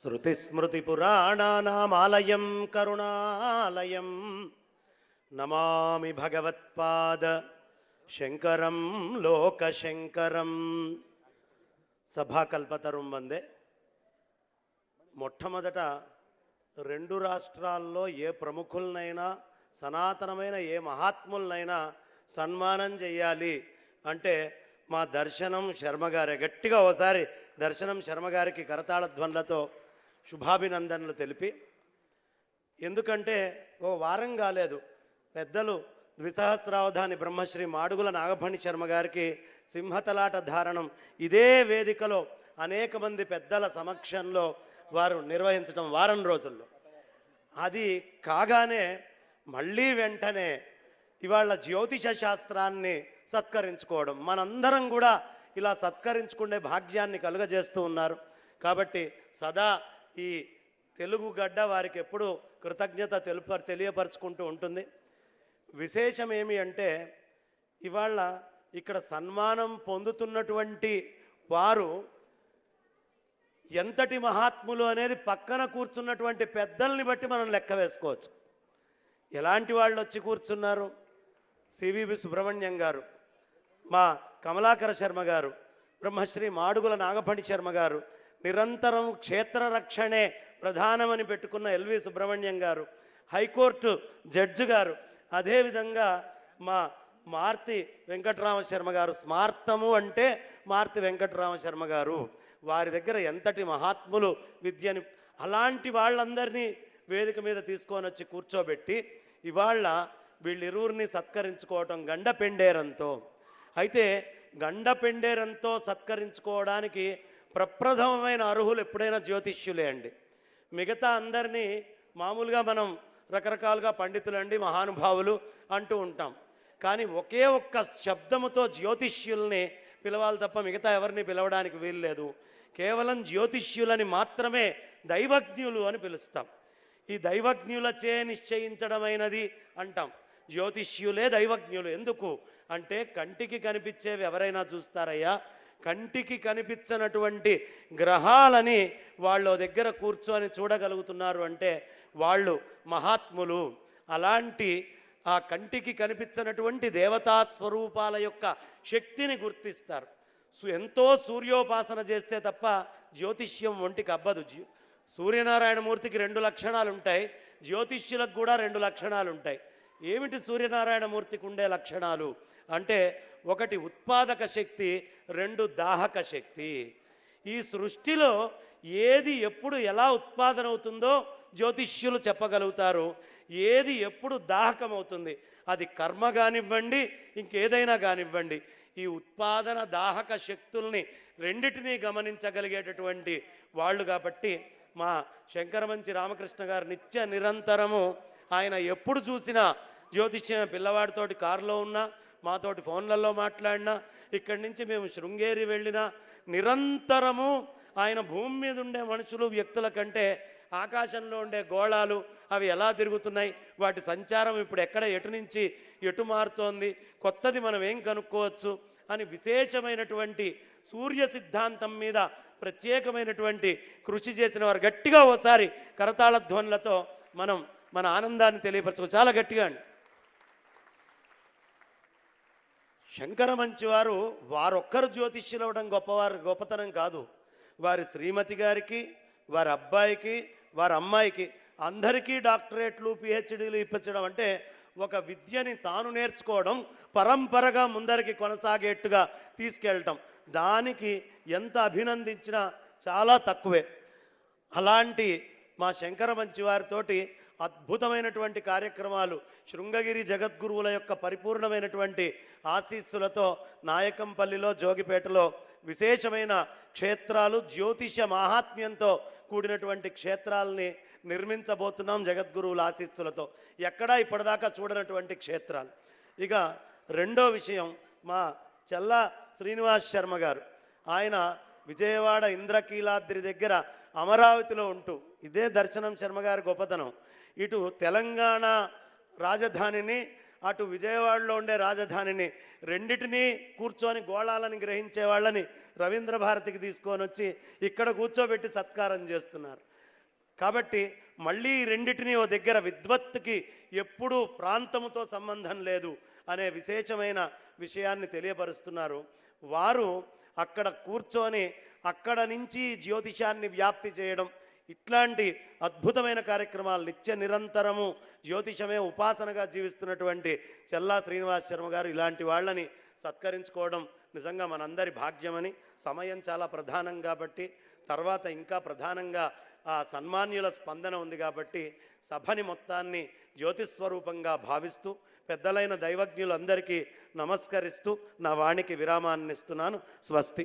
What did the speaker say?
శృతిస్మృతిపురాణానామాలయం కరుణాలయం నమామి భగవత్పాద శంకరం లోకశంకరం. సభాకల్పతరుం వందే. మొట్టమొదట రెండు రాష్ట్రాల్లో ఏ ప్రముఖులనైనా సనాతనమైన ఏ మహాత్ములనైనా సన్మానం చేయాలి అంటే మా దర్శనం శర్మగారే. గట్టిగా ఓసారి దర్శనం శర్మగారికి కరతాళ ధ్వనులతో శుభాభినందనలు తెలిపి, ఎందుకంటే ఓ వారం కాలేదు పెద్దలు ద్విసహస్రావధాని బ్రహ్మశ్రీ మాడుగుల నాగఫణి శర్మ గారికి సింహతలాట ధారణం ఇదే వేదికలో అనేక మంది పెద్దల సమక్షంలో వారు నిర్వహించడం వారం రోజుల్లో. అది కాగానే మళ్ళీ వెంటనే ఇవాళ జ్యోతిష శాస్త్రాన్ని సత్కరించుకోవడం, మనందరం కూడా ఇలా సత్కరించుకునే భాగ్యాన్ని కలుగజేస్తూ ఉన్నారు. కాబట్టి సదా ఈ తెలుగు గడ్డ వారికి ఎప్పుడు కృతజ్ఞత తెలియపరుచుకుంటూ ఉంటుంది. విశేషం ఏమి అంటే ఇవాళ ఇక్కడ సన్మానం పొందుతున్నటువంటి వారు ఎంతటి మహాత్ములు అనేది పక్కన కూర్చున్నటువంటి పెద్దల్ని బట్టి మనం లెక్క వేసుకోవచ్చు. ఎలాంటి వాళ్ళు వచ్చి కూర్చున్నారు? సివివి సుబ్రహ్మణ్యం గారు, మా కమలాకర శర్మ గారు, బ్రహ్మశ్రీ మాడుగుల నాగఫణి శర్మ గారు, నిరంతరం క్షేత్ర రక్షణే ప్రధానమని పెట్టుకున్న ఎల్వి సుబ్రహ్మణ్యం గారు, హైకోర్టు జడ్జి గారు, అదేవిధంగా మా మార్తి వెంకటరామ శర్మ గారు, స్మార్తము అంటే మార్తి వెంకటరామ శర్మ గారు. వారి దగ్గర ఎంతటి మహాత్ములు విద్యని, అలాంటి వాళ్ళందరినీ వేదిక మీద తీసుకొని వచ్చి కూర్చోబెట్టి ఇవాళ వీళ్ళిరువురిని సత్కరించుకోవటం గండపెండేరంతో. అయితే గండపెండేరంతో సత్కరించుకోవడానికి ప్రప్రథమమైన అర్హులు ఎప్పుడైనా జ్యోతిష్యులే అండి. మిగతా అందరినీ మామూలుగా మనం రకరకాలుగా పండితులండి, మహానుభావులు అంటూ ఉంటాం. కానీ ఒకే ఒక్క శబ్దముతో జ్యోతిష్యుల్ని పిలవాలి తప్ప మిగతా ఎవరిని పిలవడానికి వీల్లేదు. కేవలం జ్యోతిష్యులని మాత్రమే దైవజ్ఞులు అని పిలుస్తాం. ఈ దైవజ్ఞులచే నిశ్చయించడమైనది అంటాం. జ్యోతిష్యులే దైవజ్ఞులు. ఎందుకు అంటే కంటికి కనిపించేవి ఎవరైనా చూస్తారయ్యా, కంటికి కనిపించనటువంటి గ్రహాలని వాళ్ళ దగ్గర కూర్చొని చూడగలుగుతున్నారు అంటే వాళ్ళు మహాత్ములు. అలాంటి ఆ కంటికి కనిపించినటువంటి దేవతా స్వరూపాల యొక్క శక్తిని గుర్తిస్తారు. ఎంతో సూర్యోపాసన చేస్తే తప్ప జ్యోతిష్యం ఒంటికి అబ్బదు. సూర్యనారాయణమూర్తికి 2 లక్షణాలు ఉంటాయి, జ్యోతిష్యులకు కూడా 2 లక్షణాలు ఉంటాయి. ఏమిటి సూర్యనారాయణమూర్తికి ఉండే లక్షణాలు అంటే, 1 ఉత్పాదక శక్తి, 2 దాహక శక్తి. ఈ సృష్టిలో ఏది ఎప్పుడు ఎలా ఉత్పాదన అవుతుందో జ్యోతిష్యులు చెప్పగలుగుతారు. ఏది ఎప్పుడు దాహకమవుతుంది, అది కర్మ కానివ్వండి ఇంకేదైనా కానివ్వండి, ఈ ఉత్పాదన దాహక శక్తుల్ని రెండిటినీ గమనించగలిగేటటువంటి వాళ్ళు. కాబట్టి మా శంకరమంచి రామకృష్ణ గారు నిత్య నిరంతరము ఆయన ఎప్పుడు చూసినా జ్యోతిష్యం, పిల్లవాడితోటి కారులో ఉన్నా, మాతోటి ఫోన్లలో మాట్లాడినా, ఇక్కడి నుంచి మేము శృంగేరి వెళ్ళినా నిరంతరము ఆయన భూమి మీద ఉండే మనుషులు వ్యక్తుల కంటే ఆకాశంలో ఉండే గోళాలు అవి ఎలా తిరుగుతున్నాయి, వాటి సంచారం ఇప్పుడు ఎక్కడ ఎటు నుంచి ఎటు మారుతోంది, కొత్తది మనం ఏం కనుక్కోవచ్చు అని విశేషమైనటువంటి సూర్య సిద్ధాంతం మీద ప్రత్యేకమైనటువంటి కృషి చేసిన వారు. గట్టిగా ఓసారి కరతాళ ధ్వనులతో మనం మన ఆనందాన్ని తెలియపరచుకో. చాలా గట్టిగా అండి. శంకరమంచి వారు వారొక్కరు జ్యోతిష్యులు అవ్వడం గొప్పతనం కాదు. వారి శ్రీమతి గారికి, వారి అబ్బాయికి, వారి అమ్మాయికి అందరికీ డాక్టరేట్లు, పిహెచ్డీలు ఇప్పించడం అంటే ఒక విద్యని తాను నేర్చుకోవడం, పరంపరగా ముందరికి కొనసాగేట్టుగా తీసుకెళ్ళటం, దానికి ఎంత అభినందించినా చాలా తక్కువే. అలాంటి మా శంకరమంచి వారితోటి అద్భుతమైనటువంటి కార్యక్రమాలు, శృంగగిరి జగద్గురువుల యొక్క పరిపూర్ణమైనటువంటి ఆశీస్సులతో నాయకంపల్లిలో, జోగిపేటలో విశేషమైన క్షేత్రాలు, జ్యోతిష మాహాత్మ్యంతో కూడినటువంటి క్షేత్రాలని నిర్మించబోతున్నాం జగద్గురువుల ఆశీస్సులతో. ఎక్కడా ఇప్పటిదాకా చూడనటువంటి క్షేత్రాలు. ఇక రెండో విషయం, మా చెల్ల శ్రీనివాస్ శర్మ గారు, ఆయన విజయవాడ ఇంద్రకీలాద్రి దగ్గర అమరావతిలో ఉంటూ, ఇదే దర్శనం శర్మగారి గొప్పతనం, ఇటు తెలంగాణ రాజధానిని అటు విజయవాడలో ఉండే రాజధానిని రెండిటినీ కూర్చొని గోళాలను గ్రహించే వాళ్ళని రవీంద్ర భారతికి తీసుకొని వచ్చి ఇక్కడ కూర్చోబెట్టి సత్కారం చేస్తున్నారు. కాబట్టి మళ్ళీ ఈ రెండిటిని ఓ దగ్గర విద్వత్తుకి ఎప్పుడూ ప్రాంతముతో సంబంధం లేదు అనే విశేషమైన విషయాన్ని తెలియపరుస్తున్నారు. వారు అక్కడ కూర్చొని అక్కడ నుంచి జ్యోతిషాన్ని వ్యాప్తి చేయడం, ఇట్లాంటి అద్భుతమైన కార్యక్రమాలు నిత్య నిరంతరము జ్యోతిషమే ఉపాసనగా జీవిస్తున్నటువంటి చెల్లా శ్రీనివాస్ శర్మ గారు ఇలాంటి వాళ్ళని సత్కరించుకోవడం నిజంగా మనందరి భాగ్యమని. సమయం చాలా ప్రధానం కాబట్టి తర్వాత ఇంకా ప్రధానంగా ఆ సన్మాన్యుల స్పందన ఉంది కాబట్టి సభని మొత్తాన్ని జ్యోతిస్వరూపంగా భావిస్తూ పెద్దలైన దైవజ్ఞులందరికీ నమస్కరిస్తూ నా వాణికి విరామాన్ని ఇస్తున్నాను. స్వస్తి.